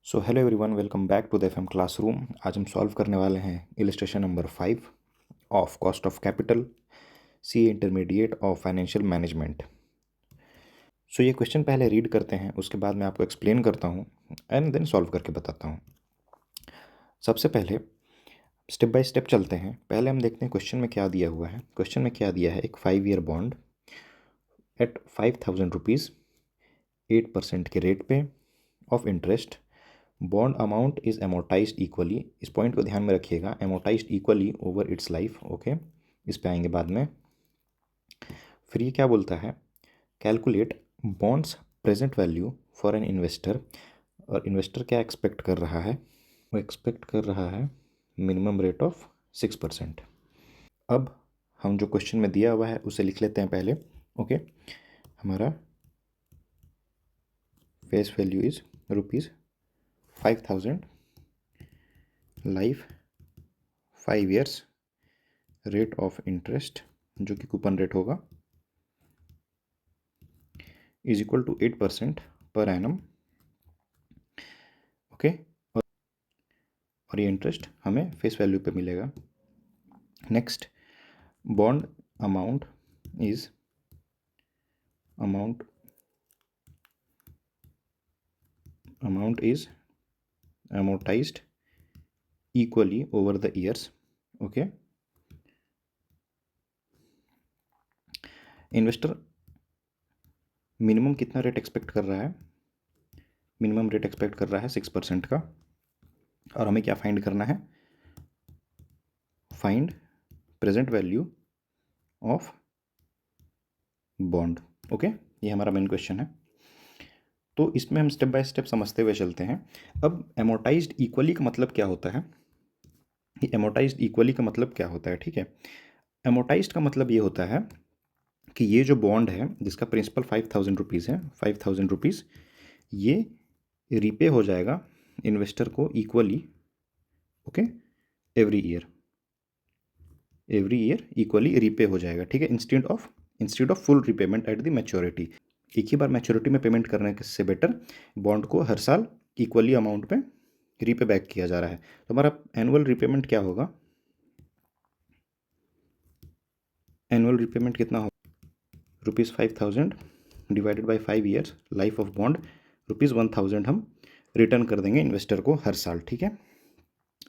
So hello everyone, welcome back to the FM classroom. आज हम solve करने वाले हैं illustration number 5 of cost of capital C intermediate of financial management. So ये question पहले read करते हैं, उसके बाद मैं आपको एक्सप्लेन करता हूँ एंड देन सॉल्व करके बताता हूँ। सबसे पहले स्टेप बाय स्टेप चलते हैं। पहले हम देखते हैं क्वेश्चन में क्या दिया हुआ है। क्वेश्चन में क्या दिया है, एक 5 ईयर बॉन्ड एट 5,000 रुपीज़ 8% के रेट पे of interest. Bond amount is amortised equally. इस पॉइंट को ध्यान में रखिएगा, amortised equally over its life. Okay, इस पे आएंगे बाद में। फिर ये क्या बोलता है, calculate bonds present value for an investor. और इन्वेस्टर क्या एक्सपेक्ट कर रहा है, वो एक्सपेक्ट कर रहा है मिनिमम रेट ऑफ 6%। अब हम जो क्वेश्चन में दिया हुआ है उसे लिख लेते हैं पहले। ओके, हमारा face value is ₹5,000, life 5 years, rate of interest जो कि कूपन रेट होगा is equal to 8% per annum. Okay, और ये इंटरेस्ट हमें फेस वैल्यू पे मिलेगा। Next, bond amount is amount is amortized equally over the years. Okay, investor minimum कितना rate expect कर रहा है, मिनिमम रेट एक्सपेक्ट कर रहा है 6% का। और हमें क्या फाइंड करना है, find present value of bond. Okay, ये हमारा मेन क्वेश्चन है। तो इसमें हम स्टेप बाय स्टेप समझते हुए चलते हैं। अब एमोटाइज्ड इक्वली का मतलब क्या होता है, ये एमोटाइज्ड इक्वली का मतलब क्या होता है, ठीक है। एमोटाइज्ड का मतलब ये होता है कि ये जो बॉन्ड है जिसका प्रिंसिपल 5,000 रुपीज़ है, 5,000 रुपीज़ ये रीपे हो जाएगा इन्वेस्टर को equally. Okay, every year equally repay हो जाएगा, ठीक है। Instead of full repayment at the maturity. एक ही बार मैच्योरिटी में पेमेंट करने से बेटर बॉन्ड को हर साल इक्वली अमाउंट पे रीपे बैक किया जा रहा है। तो हमारा एनुअल रिपेमेंट क्या होगा, एनुअल रिपेमेंट कितना होगा, ₹5,000 divided by 5 years, life of bond ₹1,000 हम रिटर्न कर देंगे इन्वेस्टर को हर साल, ठीक है।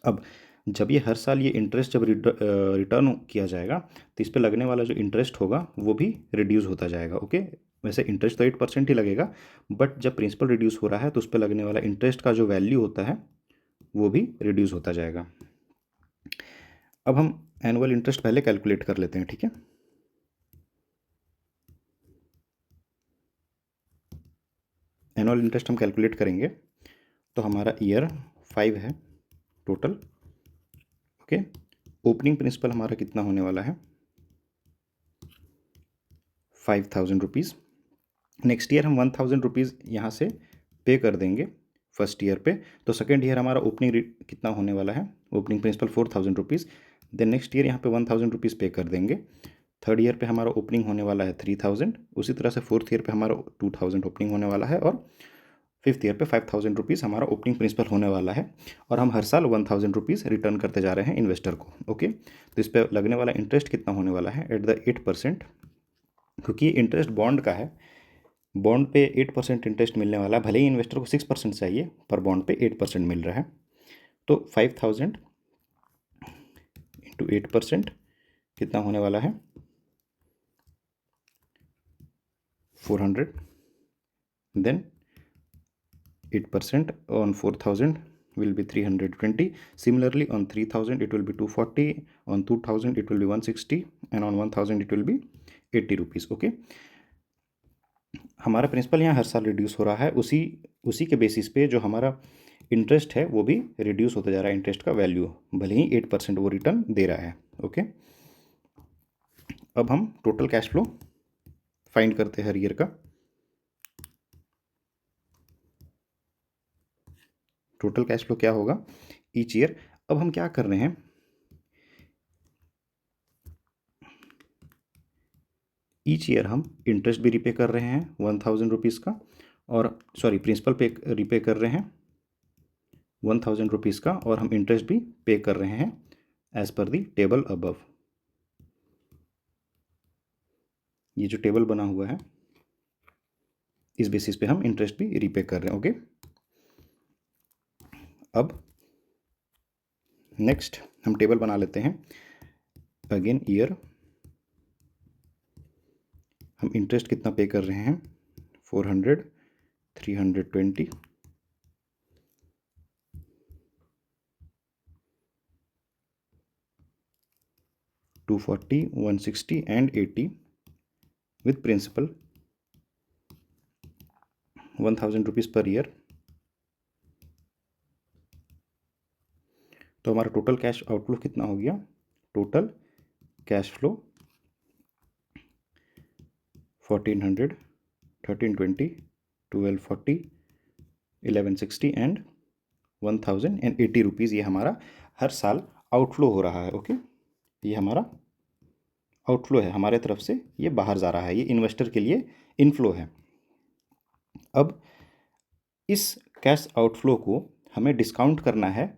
अब जब ये हर साल ये इंटरेस्ट जब रिटर्न किया जाएगा तो इस पे लगने वाला जो इंटरेस्ट होगा वो भी रिड्यूस होता जाएगा। ओके, वैसे इंटरेस्ट तो 8% ही लगेगा, बट जब प्रिंसिपल रिड्यूस हो रहा है तो उस पर लगने वाला इंटरेस्ट का जो वैल्यू होता है वो भी रिड्यूस होता जाएगा। अब हम एनुअल इंटरेस्ट पहले कैलकुलेट कर लेते हैं, ठीक है। एनुअल इंटरेस्ट हम कैलकुलेट करेंगे तो हमारा ईयर 5 है टोटल। ओके, ओपनिंग प्रिंसिपल हमारा कितना होने वाला है, 5,000 रुपीज़। नेक्स्ट ईयर हम 1,000 रुपीज़ यहाँ से पे कर देंगे फर्स्ट ईयर पे। तो सेकेंड ईयर हमारा ओपनिंग कितना होने वाला है, opening principal 4,000 rupees. Then next year यहाँ पे 1,000 रुपीज़ पे कर देंगे। थर्ड ईयर पे हमारा ओपनिंग होने वाला है 3,000। उसी तरह से फोर्थ ईयर पे हमारा 2,000 ओपनिंग होने वाला है। और फिफ्थ ईयर पे 5,000 रुपीज़ हमारा ओपनिंग प्रिंसिपल होने वाला है। और हम हर साल 1,000 रुपीज़ रिटर्न करते जा रहे हैं इन्वेस्टर को। ओके, तो इस पर लगने वाला इंटरेस्ट कितना होने वाला है एट द 8%। क्योंकि ये इंटरेस्ट बॉन्ड का है, बॉन्ड पे 8% इंटरेस्ट मिलने वाला है। भले ही इन्वेस्टर को 6% चाहिए पर बॉन्ड पे 8% मिल रहा है। तो 5,000 इंटू 8% कितना होने वाला है, 400। Then 8% on 4,000 will be 320. Similarly on 3,000 it will be 240, on 2,000 it will be 160, and on 1,000 it will be 80 rupees. Okay, हमारा प्रिंसिपल यहाँ हर साल रिड्यूस हो रहा है, उसी के बेसिस पे जो हमारा इंटरेस्ट है वो भी रिड्यूस होता जा रहा है, इंटरेस्ट का वैल्यू, भले ही 8% वो रिटर्न दे रहा है। ओके, अब हम टोटल कैश फ्लो फाइंड करते हैं हर ईयर का। टोटल कैश फ्लो क्या होगा ईच ईयर। अब हम क्या कर रहे हैं, ईच ईयर हम इंटरेस्ट भी रिपे कर रहे हैं 1,000 रुपीज़ का, और सॉरी प्रिंसिपल पे रिपे कर रहे हैं ₹1000 का, और हम इंटरेस्ट भी पे कर रहे हैं एज पर दी टेबल अबव। ये जो टेबल बना हुआ है इस बेसिस पे हम इंटरेस्ट भी रीपे कर रहे हैं। ओके, अब नेक्स्ट हम टेबल बना लेते हैं। अगेन ईयर, हम इंटरेस्ट कितना पे कर रहे हैं, 400, 320, 240, 160 and 80 with principal ₹1000 per year. तो हमारा टोटल कैश आउटफ्लो कितना हो गया, टोटल कैश फ्लो 1400, 1320, 1240, 1160 एंड ₹1080। ये हमारा हर साल आउटफ्लो हो रहा है। ओके, ये हमारा आउटफ्लो है, हमारे तरफ से ये बाहर जा रहा है, ये इन्वेस्टर के लिए इनफ्लो है। अब इस कैश आउटफ्लो को हमें डिस्काउंट करना है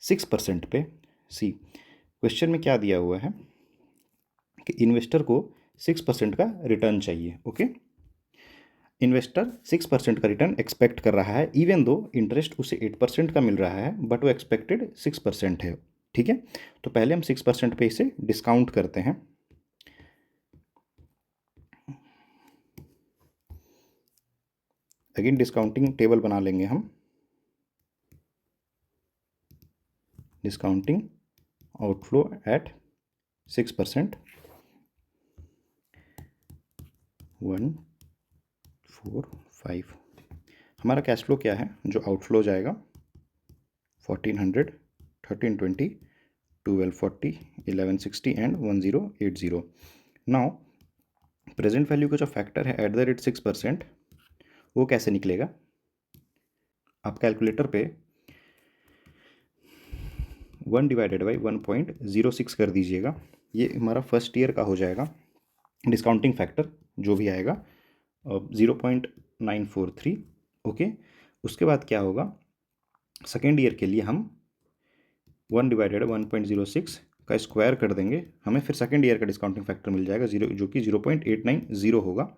6% पे। सी, क्वेश्चन में क्या दिया हुआ है कि इन्वेस्टर को 6% का रिटर्न चाहिए। ओके, इन्वेस्टर 6% का रिटर्न एक्सपेक्ट कर रहा है, इवन दो इंटरेस्ट उसे 8% का मिल रहा है, बट वो एक्सपेक्टेड 6% है। ठीक है, तो पहले हम 6% पे इसे डिस्काउंट करते हैं। अगेन डिस्काउंटिंग टेबल बना लेंगे हम। Discounting outflow at 6%, 1, 4, 5। हमारा कैश फ्लो क्या है जो आउटफ्लो जाएगा, 1400, 1320, 1240, 1160 एंड 1080। नाउ प्रेजेंट वैल्यू का जो फैक्टर है एट द रेट 6%, वो कैसे निकलेगा, आप कैलकुलेटर पे 1 डिवाइडेड बाई 1.06 कर दीजिएगा। ये हमारा फर्स्ट ईयर का हो जाएगा डिस्काउंटिंग फैक्टर जो भी आएगा 0.943। ओके, उसके बाद क्या होगा, सेकेंड ईयर के लिए हम 1 डिवाइडेड 1.06 का स्क्वायर कर देंगे, हमें फिर सेकेंड ईयर का डिस्काउंटिंग फैक्टर मिल जाएगा जीरो, जो कि 0.890 होगा।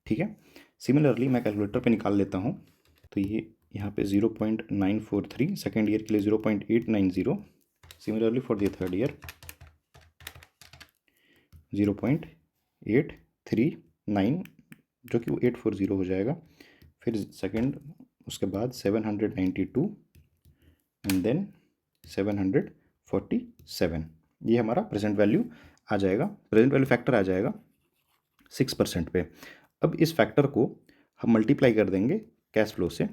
ठीक है, सिमिलरली मैं कैलकुलेटर पे निकाल लेता हूँ, तो ये यहाँ पे 0.943, सेकेंड ईयर के लिए 0.890, similarly for the third year 0.839, जो कि वो 840 हो जाएगा। फिर सेकेंड, उसके बाद 792 एंड देन 747। ये हमारा प्रेजेंट वैल्यू आ जाएगा, प्रेजेंट वैल्यू फैक्टर आ जाएगा 6% पे। अब इस फैक्टर को हम मल्टीप्लाई कर देंगे कैश फ्लो से,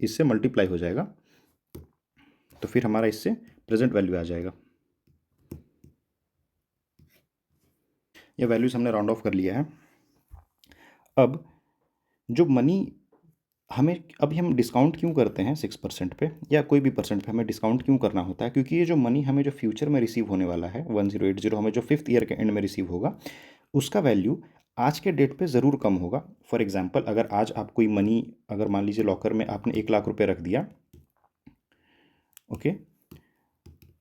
इससे मल्टीप्लाई हो जाएगा, तो फिर हमारा इससे प्रेजेंट वैल्यू आ जाएगा। ये वैल्यूज हमने राउंड ऑफ कर लिया है। अब जो मनी हमें, अभी हम डिस्काउंट क्यों करते हैं 6% पे या कोई भी परसेंट पे हमें डिस्काउंट क्यों करना होता है, क्योंकि ये जो मनी हमें जो फ्यूचर में रिसीव होने वाला है 1080, हमें जो 5th ईयर के एंड में रिसीव होगा, उसका वैल्यू आज के डेट पे ज़रूर कम होगा। फॉर एग्जांपल, अगर आज आप कोई मनी, अगर मान लीजिए लॉकर में आपने 1,00,000 रुपये रख दिया, ओके,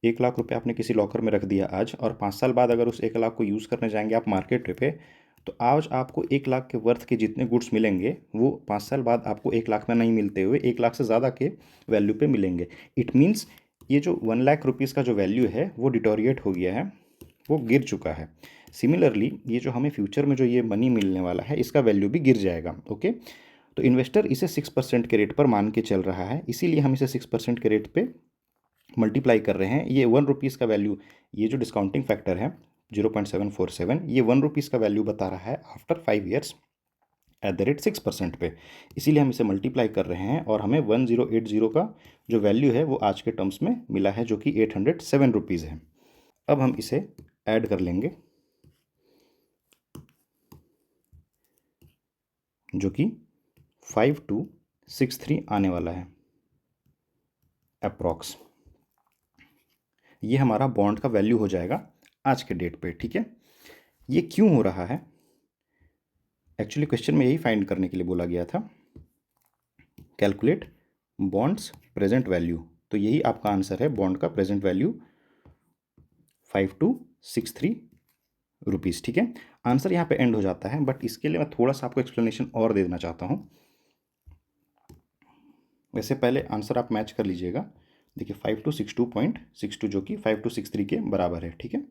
1,00,000 रुपये आपने किसी लॉकर में रख दिया आज, और 5 साल बाद अगर उस 1,00,000 को यूज़ करने जाएंगे आप मार्केट पे, तो आज आपको 1,00,000 के वर्थ के जितने गुड्स मिलेंगे वो 5 साल बाद आपको 1,00,000 में नहीं मिलते हुए 1,00,000 से ज़्यादा के वैल्यू पे मिलेंगे। इट मीन्स ये जो 1,00,000 रुपीज़ का जो वैल्यू है वो डिटोरिएट हो गया है, वो गिर चुका है। सिमिलरली ये जो हमें फ्यूचर में जो ये मनी मिलने वाला है इसका वैल्यू भी गिर जाएगा। ओके, तो इन्वेस्टर इसे 6% के रेट पर मान के चल रहा है, इसीलिए हम इसे 6% के रेट पे मल्टीप्लाई कर रहे हैं। ये ₹1 का वैल्यू, ये जो डिस्काउंटिंग फैक्टर है 0.747, ये ₹1 का वैल्यू बता रहा है after 5 years at the rate 6% पे, इसीलिए हम इसे मल्टीप्लाई कर रहे हैं और हमें 1080 का जो वैल्यू है वो आज के टर्म्स में मिला है, जो कि ₹807 है। अब हम इसे ऐड कर लेंगे, जो कि 5263 आने वाला है अप्रॉक्स। ये हमारा बॉन्ड का वैल्यू हो जाएगा आज के डेट पे। ठीक है, ये क्यों हो रहा है, एक्चुअली क्वेश्चन में यही फाइंड करने के लिए बोला गया था, कैलकुलेट बॉन्ड्स प्रेजेंट वैल्यू। तो यही आपका आंसर है, बॉन्ड का प्रेजेंट वैल्यू 5263 रुपीज़। ठीक है, आंसर यहाँ पे एंड हो जाता है, बट इसके लिए मैं थोड़ा सा आपको एक्सप्लेनेशन और दे देना चाहता हूँ। वैसे पहले आंसर आप मैच कर लीजिएगा। देखिए 5262.62 जो कि 5263 के बराबर है। ठीक है,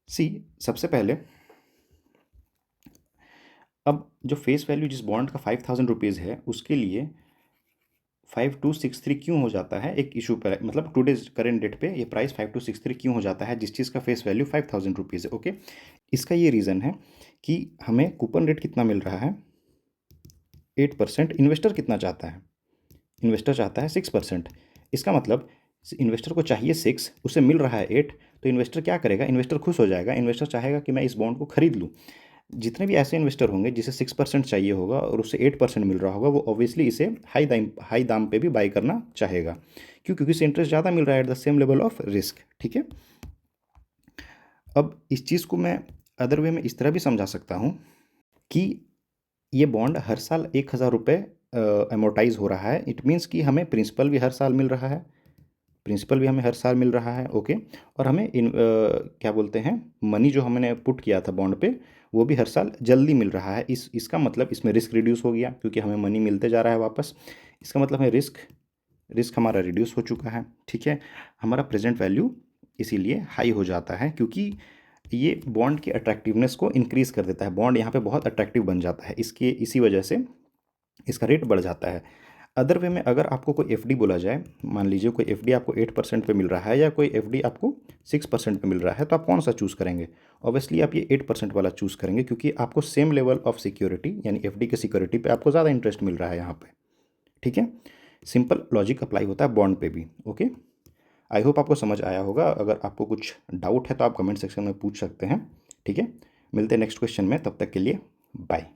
सी सबसे पहले अब जो फेस वैल्यू जिस बॉन्ड का 5000 रुपीज़ है उसके लिए 5263 क्यों हो जाता है, एक इशू पर, मतलब टुडेज करेंट डेट पे ये प्राइस 5263 क्यों हो जाता है जिस चीज़ का फेस वैल्यू 5000 रुपीज़ है। ओके, इसका ये रीज़न है कि हमें कूपन रेट कितना मिल रहा है, 8%। इन्वेस्टर कितना चाहता है, इन्वेस्टर चाहता है 6%। इसका मतलब इन्वेस्टर को चाहिए 6, उसे मिल रहा है 8, तो इन्वेस्टर क्या करेगा, इन्वेस्टर खुश हो जाएगा, इन्वेस्टर चाहेगा कि मैं इस बॉन्ड को खरीद लूँ। जितने भी ऐसे इन्वेस्टर होंगे जिसे 6% चाहिए होगा और उसे 8% मिल रहा होगा, वो ऑब्वियसली इसे हाई दाम पे भी बाई करना चाहेगा। क्यों? क्योंकि इसे इंटरेस्ट ज़्यादा मिल रहा है at the same level of risk. ठीक है, अब इस चीज़ को मैं अदर वे में इस तरह भी समझा सकता हूँ कि ये बॉन्ड हर साल 1000 रुपये अमोर्टाइज हो रहा है। इट मीन्स कि हमें प्रिंसिपल भी हर साल मिल रहा है, प्रिंसिपल भी हमें हर साल मिल रहा है। ओके, और हमें क्या बोलते हैं, मनी जो हमने पुट किया था बॉन्ड पे वो भी हर साल जल्दी मिल रहा है। इसका मतलब इसमें रिस्क रिड्यूस हो गया, क्योंकि हमें मनी मिलते जा रहा है वापस। इसका मतलब है रिस्क हमारा रिड्यूस हो चुका है। ठीक है, हमारा प्रेजेंट वैल्यू इसीलिए हाई हो जाता है, क्योंकि ये बॉन्ड की अट्रैक्टिवनेस को इंक्रीज़ कर देता है। बॉन्ड यहाँ पे बहुत अट्रैक्टिव बन जाता है, इसी वजह से इसका रेट बढ़ जाता है। अदर वे में अगर आपको कोई एफडी बोला जाए, मान लीजिए कोई एफडी आपको 8% पे मिल रहा है या कोई एफडी आपको 6% पे मिल रहा है, तो आप कौन सा चूज़ करेंगे? ऑब्वियसली आप ये 8% वाला चूज़ करेंगे, क्योंकि आपको सेम लेवल ऑफ सिक्योरिटी यानी एफडी की सिक्योरिटी पे आपको ज़्यादा इंटरेस्ट मिल रहा है यहाँ पे। ठीक है, सिंपल लॉजिक अप्लाई होता है बॉन्ड पे भी। ओके, आई होप आपको समझ आया होगा। अगर आपको कुछ डाउट है तो आप कमेंट सेक्शन में पूछ सकते हैं। ठीक है, मिलते हैं नेक्स्ट क्वेश्चन में, तब तक के लिए बाय।